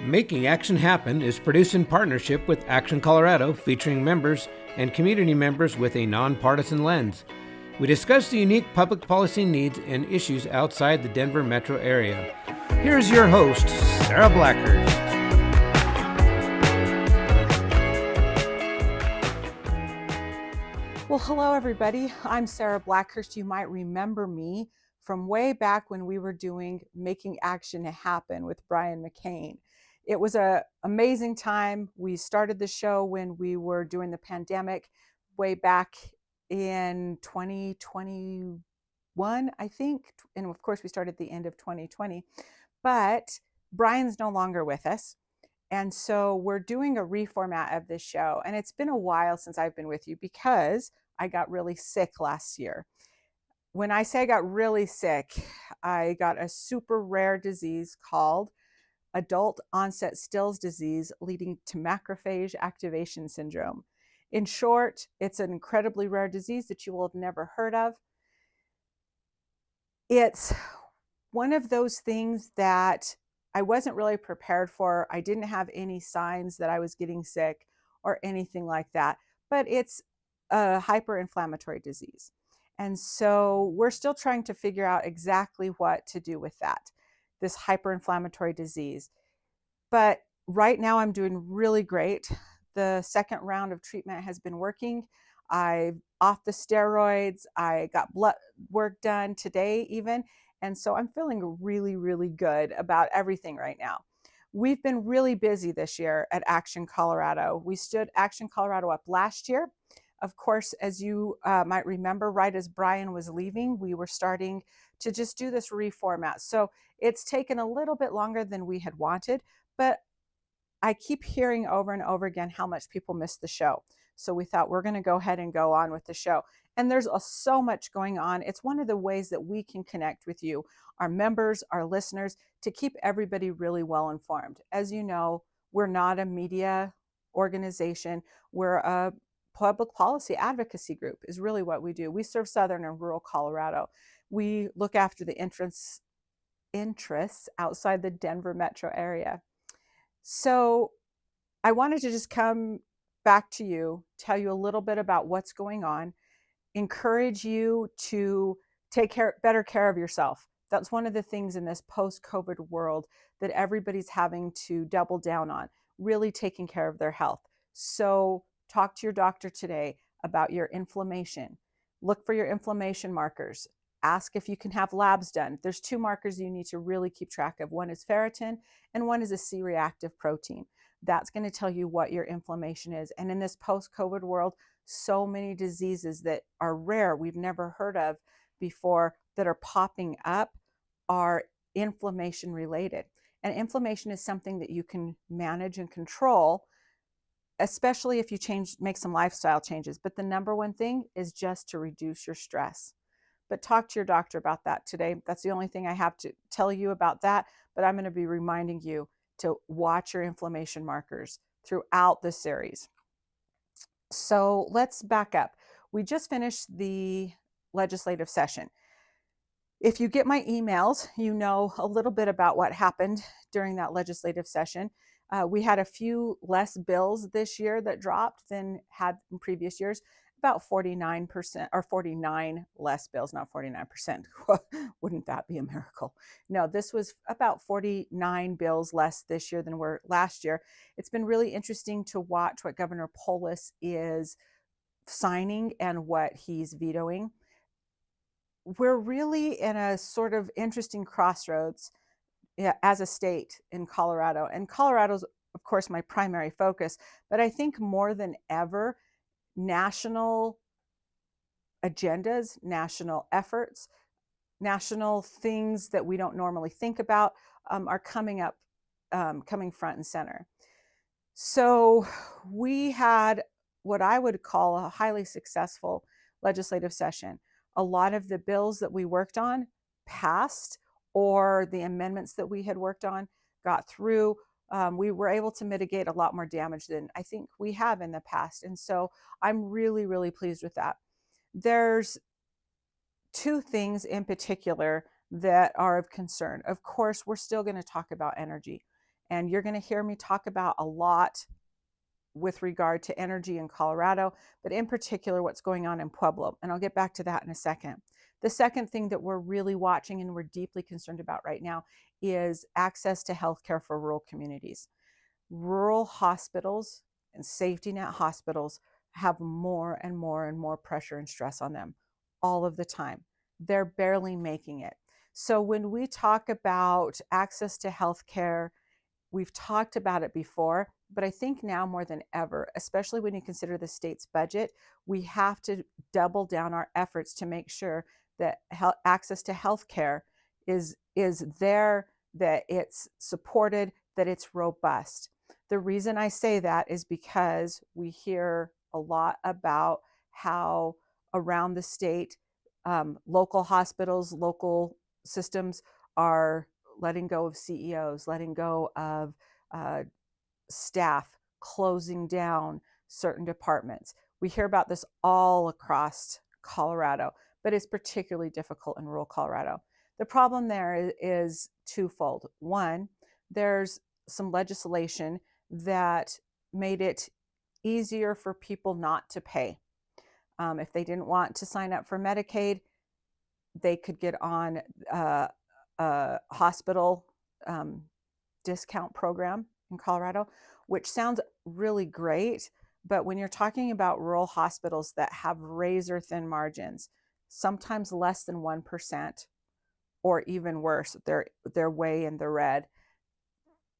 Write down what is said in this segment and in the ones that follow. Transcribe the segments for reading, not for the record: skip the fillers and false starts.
Making Action Happen is produced in partnership with Action Colorado, featuring members and community members with a nonpartisan lens. We discuss the unique public policy needs and issues outside the Denver metro area. Here's your host, Sara Blackhurst. Well, hello, everybody. I'm Sara Blackhurst. You might remember me from way back when we were doing Making Action Happen with Brian McCain. It was an amazing time. We started the show when we were doing the pandemic way back in 2021, I think. And of course, we started at the end of 2020. But Brian's no longer with us. And so we're doing a reformat of this show. And it's been a while since I've been with you because I got really sick last year. When I say I got really sick, I got a super rare disease called adult onset Still's disease leading to macrophage activation syndrome. In short, it's an incredibly rare disease that you will have never heard of. It's one of those things that I wasn't really prepared for. I didn't have any signs that I was getting sick or anything like that, but it's a hyperinflammatory disease. And so we're still trying to figure out exactly what to do with that, this hyperinflammatory disease. But right now I'm doing really great. The second round of treatment has been working. I'm off the steroids. I got blood work done today even. And so I'm feeling really, really good about everything right now. We've been really busy this year at Action Colorado. We stood Action Colorado up last year. Of course, as you might remember, right as Brian was leaving, we were starting to just do this reformat. So it's taken a little bit longer than we had wanted, but I keep hearing over and over again how much people miss the show. So we thought we're going to go ahead and go on with the show. And there's so much going on. It's one of the ways that we can connect with you, our members, our listeners, to keep everybody really well informed. As you know, we're not a media organization. We're a public policy advocacy group is really what we do. We serve southern and rural Colorado. We look after the interests outside the Denver metro area. So I wanted to just come back to you, tell you a little bit about what's going on, encourage you to take better care of yourself. That's one of the things in this post-COVID world that everybody's having to double down on, really taking care of their health. So talk to your doctor today about your inflammation. Look for your inflammation markers. Ask if you can have labs done. There's two markers you need to really keep track of. One is ferritin and one is a C-reactive protein. That's going to tell you what your inflammation is. And in this post-COVID world, so many diseases that are rare, we've never heard of before, that are popping up are inflammation related. And inflammation is something that you can manage and control, especially if you make some lifestyle changes. But the number one thing is just to reduce your stress. But talk to your doctor about that today. That's the only thing I have to tell you about that. But I'm going to be reminding you to watch your inflammation markers throughout the series. So let's back up. We just finished the legislative session. If you get my emails, you know a little bit about what happened during that legislative session. We had a few less bills this year that dropped than had in previous years, about 49% or 49 less bills, not 49%. Wouldn't that be a miracle? No, this was about 49 bills less this year than were last year. It's been really interesting to watch what Governor Polis is signing and what he's vetoing. We're really in a sort of interesting crossroads as a state in Colorado. And Colorado's, of course, my primary focus, but I think more than ever, national agendas, national efforts, national things that we don't normally think about are coming up, coming front and center. So we had what I would call a highly successful legislative session. A lot of the bills that we worked on passed, or the amendments that we had worked on got through. We were able to mitigate a lot more damage than I think we have in the past. And so I'm really, really pleased with that. There's two things in particular that are of concern. Of course, we're still going to talk about energy. And you're going to hear me talk about a lot with regard to energy in Colorado, but in particular what's going on in Pueblo. And I'll get back to that in a second. The second thing that we're really watching and we're deeply concerned about right now is access to healthcare for rural communities. Rural hospitals and safety net hospitals have more and more and more pressure and stress on them all of the time. They're barely making it. So when we talk about access to healthcare, we've talked about it before, but I think now more than ever, especially when you consider the state's budget, we have to double down our efforts to make sure that access to health care is there, that it's supported, that it's robust. The reason I say that is because we hear a lot about how around the state, local hospitals, local systems are letting go of CEOs, letting go of staff, closing down certain departments. We hear about this all across Colorado, but it's particularly difficult in rural Colorado. The problem there is twofold. One, there's some legislation that made it easier for people not to pay. If they didn't want to sign up for Medicaid, they could get on a hospital discount program in Colorado, which sounds really great. But when you're talking about rural hospitals that have razor thin margins, sometimes less than 1%, or even worse, they're way in the red,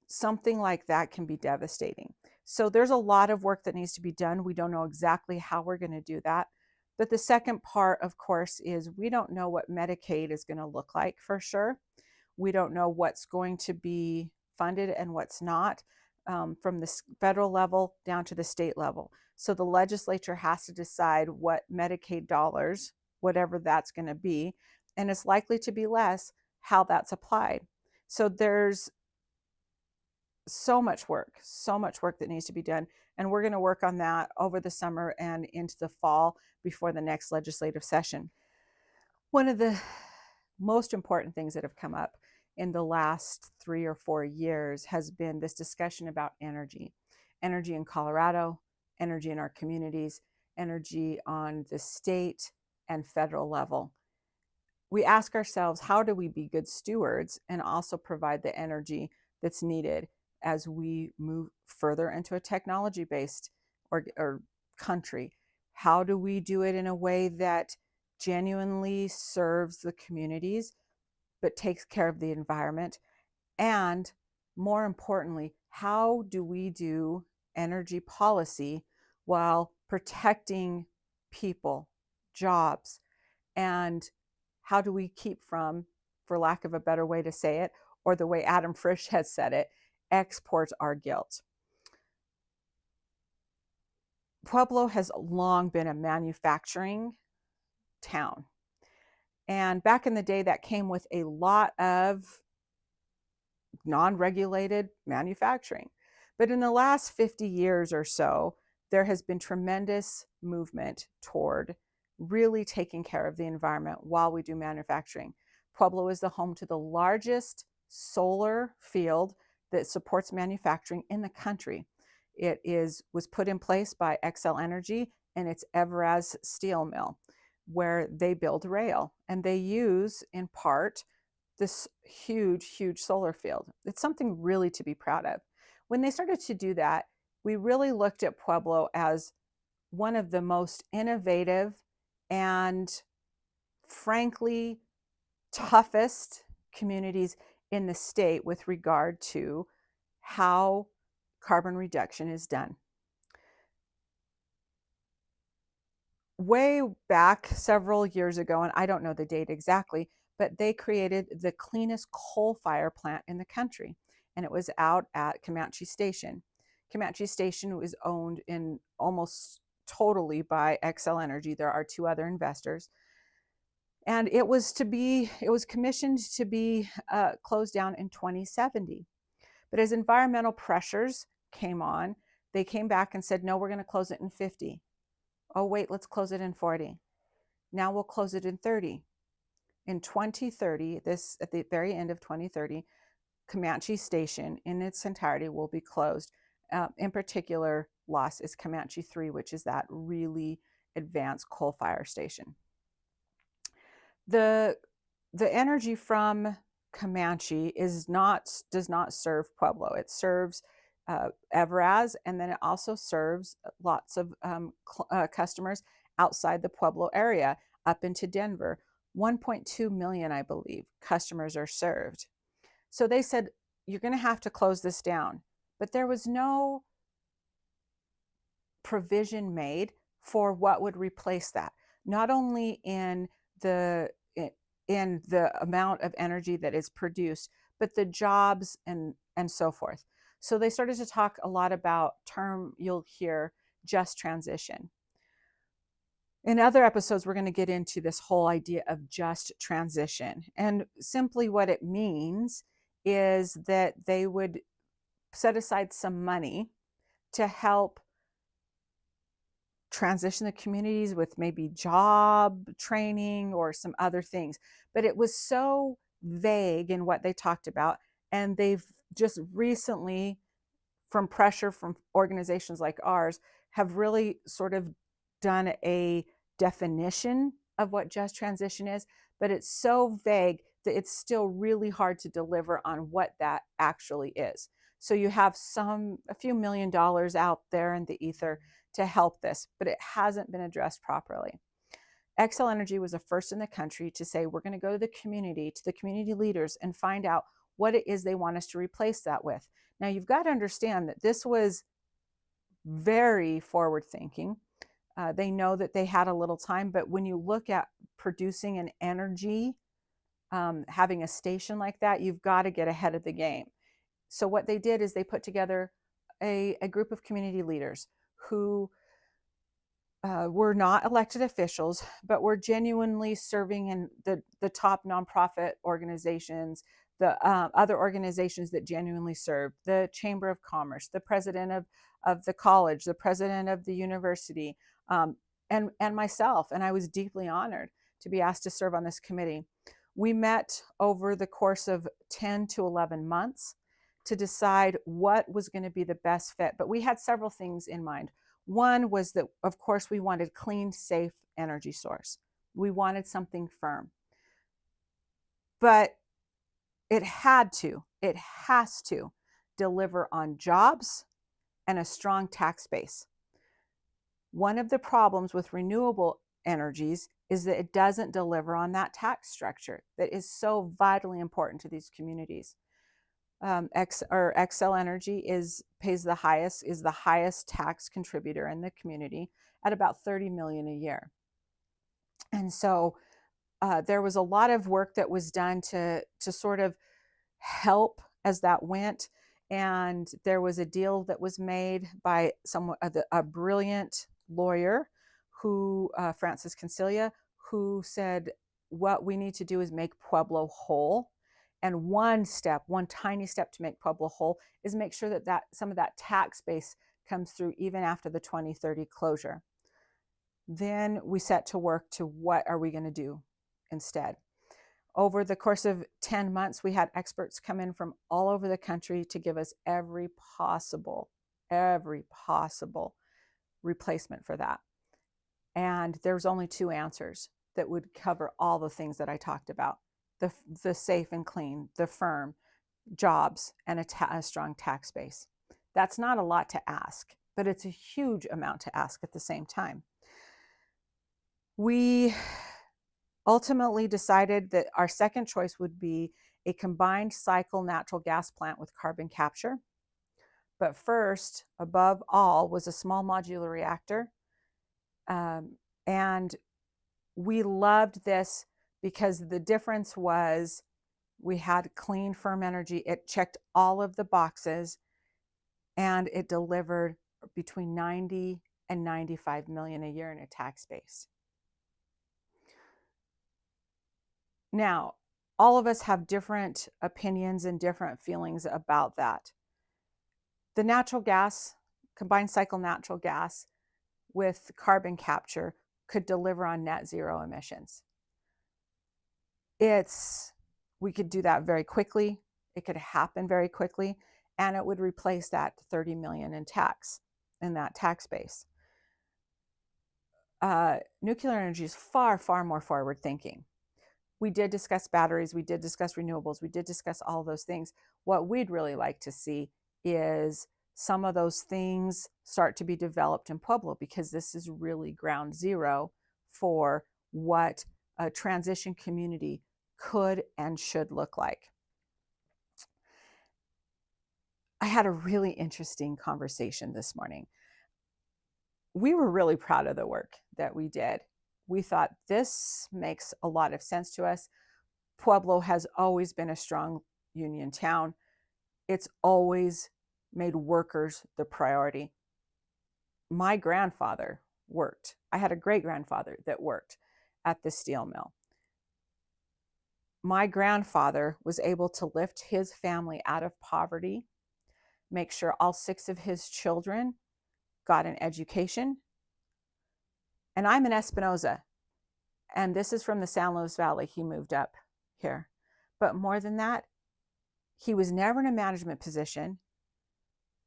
something like that can be devastating. So there's a lot of work that needs to be done. We don't know exactly how we're going to do that. But the second part, of course, is we don't know what Medicaid is going to look like for sure. We don't know what's going to be funded and what's not, from the federal level down to the state level. So the legislature has to decide what Medicaid dollars, whatever that's going to be, and it's likely to be less, how that's applied. So there's so much work that needs to be done. And we're going to work on that over the summer and into the fall before the next legislative session. One of the most important things that have come up in the last 3 or 4 years has been this discussion about energy in Colorado, energy in our communities, energy on the state and federal level. We ask ourselves, how do we be good stewards and also provide the energy that's needed as we move further into a technology-based or country? How do we do it in a way that genuinely serves the communities, but takes care of the environment? And more importantly, how do we do energy policy while protecting people, jobs, and how do we keep from, for lack of a better way to say it, or the way Adam Frisch has said it, export our guilt? Pueblo has long been a manufacturing town. And back in the day, that came with a lot of non-regulated manufacturing. But in the last 50 years or so, there has been tremendous movement toward really taking care of the environment while we do manufacturing. Pueblo is the home to the largest solar field that supports manufacturing in the country. It was put in place by Xcel Energy and its Everaz steel mill, where they build rail, and they use in part this huge solar field. It's something really to be proud of. When they started to do that, we really looked at Pueblo as one of the most innovative and frankly toughest communities in the state with regard to how carbon reduction is done. Way back several years ago, and I don't know the date exactly, but they created the cleanest coal fire plant in the country, and it was out at Comanche Station. Comanche Station was owned in almost totally by Xcel Energy. There are 2 other investors, and it was commissioned to be closed down in 2070. But as environmental pressures came on, they came back and said, no, we're going to close it in 50. Oh, wait, let's close it in 40. Now we'll close it in 30. In 2030, this at the very end of 2030, Comanche Station in its entirety will be closed. In particular, loss is Comanche 3, which is that really advanced coal fire station. The energy from Comanche does not serve Pueblo. It serves Evraz, and then it also serves lots of customers outside the Pueblo area up into Denver. 1.2 million, I believe, customers are served. So they said, you're going to have to close this down. But there was no provision made for what would replace that, not only in the amount of energy that is produced, but the jobs and so forth. So they started to talk a lot about term you'll hear, just transition. In other episodes, we're going to get into this whole idea of just transition. And simply what it means is that they would set aside some money to help transition the communities with maybe job training or some other things. But it was so vague in what they talked about. And they've just recently, from pressure from organizations like ours, have really sort of done a definition of what just transition is, but it's so vague that it's still really hard to deliver on what that actually is. So you have a few $1 million out there in the ether to help this, but it hasn't been addressed properly. Xcel Energy was the first in the country to say, we're going to go to the community leaders, and find out what it is they want us to replace that with. Now, you've got to understand that this was very forward thinking. They know that they had a little time, but when you look at producing an energy, having a station like that, you've got to get ahead of the game. So what they did is they put together a group of community leaders who were not elected officials, but were genuinely serving in the top nonprofit organizations, the other organizations that genuinely serve, the Chamber of Commerce, the president of the college, the president of the university, and myself. And I was deeply honored to be asked to serve on this committee. We met over the course of 10 to 11 months to decide what was going to be the best fit. But we had several things in mind. One was that, of course, we wanted clean, safe energy source. We wanted something firm. But it has to deliver on jobs and a strong tax base. One of the problems with renewable energies is that it doesn't deliver on that tax structure that is so vitally important to these communities. Xcel Energy is the highest tax contributor in the community at about $30 million a year. And so there was a lot of work that was done to sort of help as that went. And there was a deal that was made by a brilliant lawyer who, Francis Concilia, who said, what we need to do is make Pueblo whole. And one tiny step to make Pueblo whole is make sure that some of that tax base comes through even after the 2030 closure. Then we set to work to what are we going to do instead. Over the course of 10 months, we had experts come in from all over the country to give us every possible replacement for that. And there's only two answers that would cover all the things that I talked about: the safe and clean, the firm, jobs, and a strong tax base. That's not a lot to ask, but it's a huge amount to ask at the same time. We ultimately decided that our second choice would be a combined cycle natural gas plant with carbon capture. But first, above all, was a small modular reactor. And we loved this because the difference was we had clean, firm energy. It checked all of the boxes, and it delivered between 90 and 95 million a year in a tax base. Now, all of us have different opinions and different feelings about that. The natural gas, combined cycle natural gas with carbon capture, could deliver on net zero emissions. We could do that very quickly. It could happen very quickly, and it would replace that 30 million in tax, in that tax base. Nuclear energy is far, far more forward thinking. We did discuss batteries, we did discuss renewables, we did discuss all those things. What we'd really like to see is some of those things start to be developed in Pueblo, because this is really ground zero for what a transition community could and should look like. I had a really interesting conversation this morning. We were really proud of the work that we did. We thought this makes a lot of sense to us. Pueblo has always been a strong union town. It's always made workers the priority. My grandfather worked. I had a great grandfather that worked at the steel mill. My grandfather was able to lift his family out of poverty, make sure all 6 of his children got an education. And I'm in Espinoza, and this is from the San Luis Valley. He moved up here. But more than that, he was never in a management position,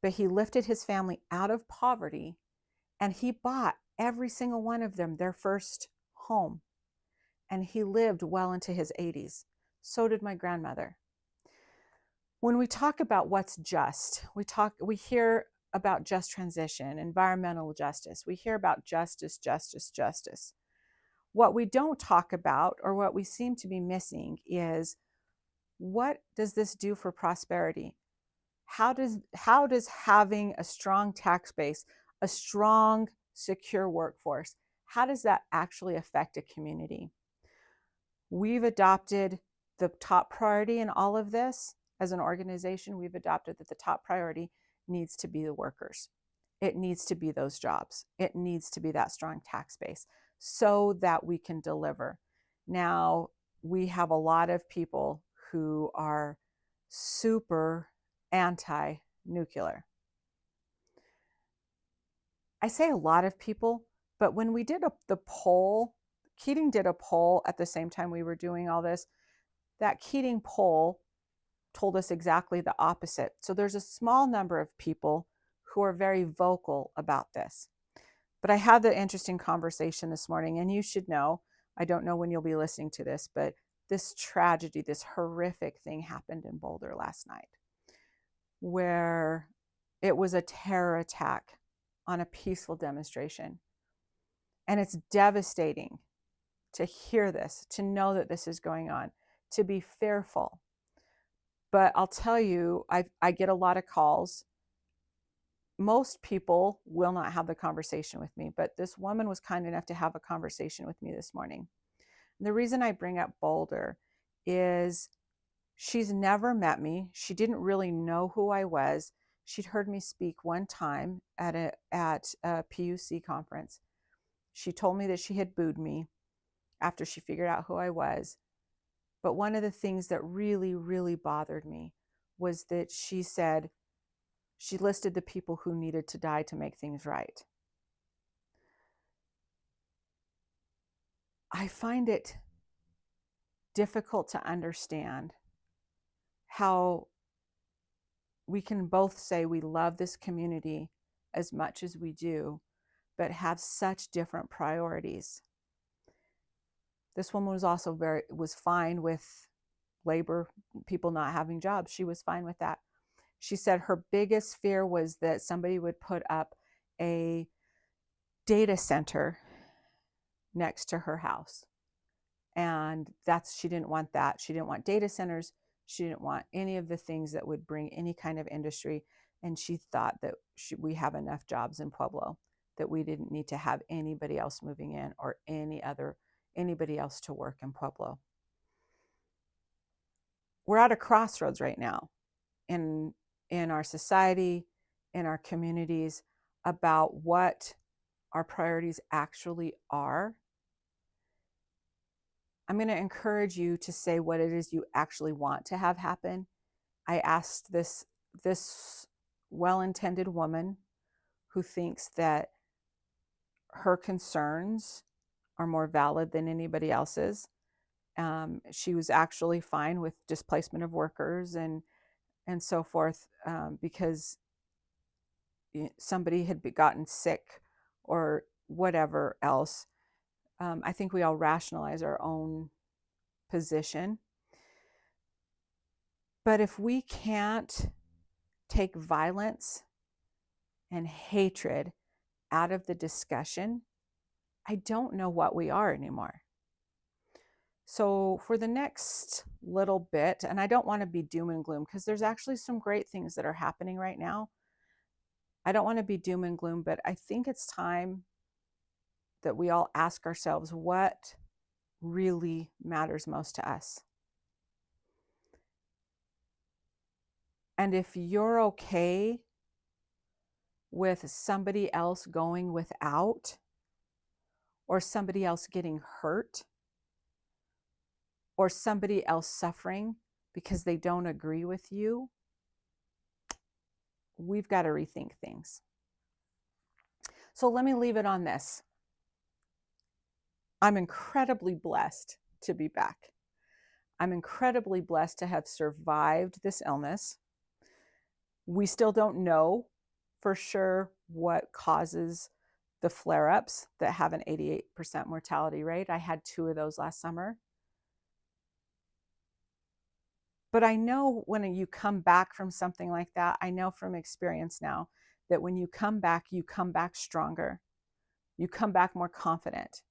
but he lifted his family out of poverty, and he bought every single one of them their first home. And he lived well into his 80s. So did my grandmother. When we talk about what's just, we hear about just transition, environmental justice. We hear about justice, justice, justice. What we don't talk about, or what we seem to be missing, is what does this do for prosperity? How does having a strong tax base, a strong, secure workforce, how does that actually affect a community? We've adopted the top priority in all of this. As an organization, we've adopted that the top priority needs to be the workers. It needs to be those jobs. It needs to be that strong tax base so that we can deliver. Now, we have a lot of people who are super anti-nuclear. I say a lot of people, but when we did the poll, Keating did a poll at the same time we were doing all this. That Keating poll told us exactly the opposite. So there's a small number of people who are very vocal about this. But I had the interesting conversation this morning, and you should know, I don't know when you'll be listening to this, but this tragedy, this horrific thing happened in Boulder last night, where it was a terror attack on a peaceful demonstration. And it's devastating to hear this, to know that this is going on, to be fearful. But I'll tell you, I get a lot of calls. Most people will not have the conversation with me, but this woman was kind enough to have a conversation with me this morning. And the reason I bring up Boulder is she's never met me. She didn't really know who I was. She'd heard me speak one time at a PUC conference. She told me that she had booed me after she figured out who I was. But one of the things that really, really bothered me was that she said, she listed the people who needed to die to make things right. I find it difficult to understand how we can both say we love this community as much as we do, but have such different priorities. This woman was also was fine with labor, people not having jobs. She was fine with that. She said her biggest fear was that somebody would put up a data center next to her house. And she didn't want that. She didn't want data centers. She didn't want any of the things that would bring any kind of industry. And she thought that we have enough jobs in Pueblo that we didn't need to have anybody else moving in, or anybody else to work in Pueblo. We're at a crossroads right now in our society, in our communities, about what our priorities actually are. I'm going to encourage you to say what it is you actually want to have happen. I asked this well-intended woman who thinks that her concerns are more valid than anybody else's. She was actually fine with displacement of workers and and so forth, because somebody had gotten sick or whatever else. I think we all rationalize our own position. But if we can't take violence and hatred out of the discussion, I don't know what we are anymore. So for the next little bit, and I don't want to be doom and gloom because there's actually some great things that are happening right now. I don't want to be doom and gloom, but I think it's time that we all ask ourselves what really matters most to us. And if you're okay with somebody else going without, or somebody else getting hurt, or somebody else suffering because they don't agree with you, we've got to rethink things. So let me leave it on this. I'm incredibly blessed to be back. I'm incredibly blessed to have survived this illness. We still don't know for sure what causes the flare-ups that have an 88% mortality rate. I had 2 of those last summer. But I know when you come back from something like that, I know from experience now that when you come back stronger. You come back more confident.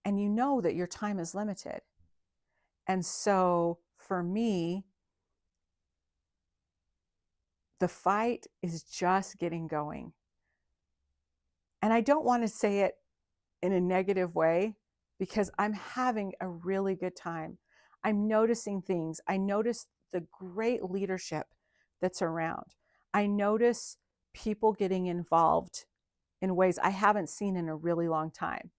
And you know that your time is limited. And so for me, the fight is just getting going. And I don't want to say it in a negative way because I'm having a really good time. I'm noticing things. I notice the great leadership that's around. I notice people getting involved in ways I haven't seen in a really long time.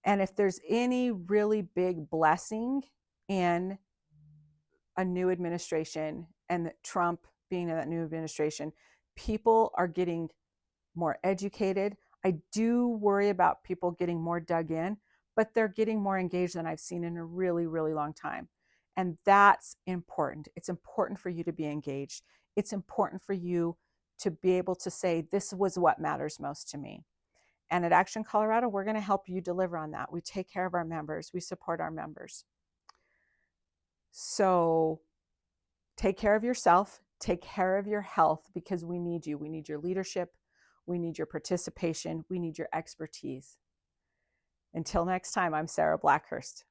And if there's any really big blessing in a new administration and Trump being in that new administration, people are getting more educated. I do worry about people getting more dug in, but they're getting more engaged than I've seen in a really, really long time. And that's important. It's important for you to be engaged. It's important for you to be able to say, this was what matters most to me. And at Action Colorado, we're going to help you deliver on that. We take care of our members. We support our members. So take care of yourself. Take care of your health because we need you. We need your leadership. We need your participation. We need your expertise. Until next time, I'm Sara Blackhurst.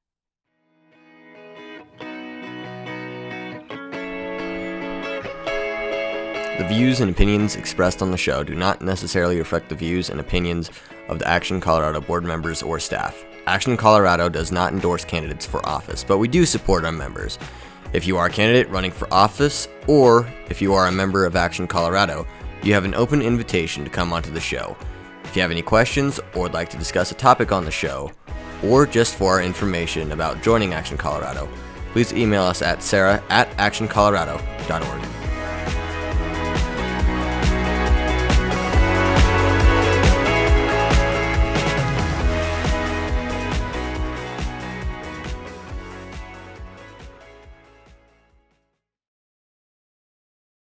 The views and opinions expressed on the show do not necessarily reflect the views and opinions of the Action Colorado board members or staff. Action Colorado does not endorse candidates for office, but we do support our members. If you are a candidate running for office, or if you are a member of Action Colorado, you have an open invitation to come onto the show. If you have any questions or would like to discuss a topic on the show, or just for our information about joining Action Colorado, please email us at sara@actioncolorado.org.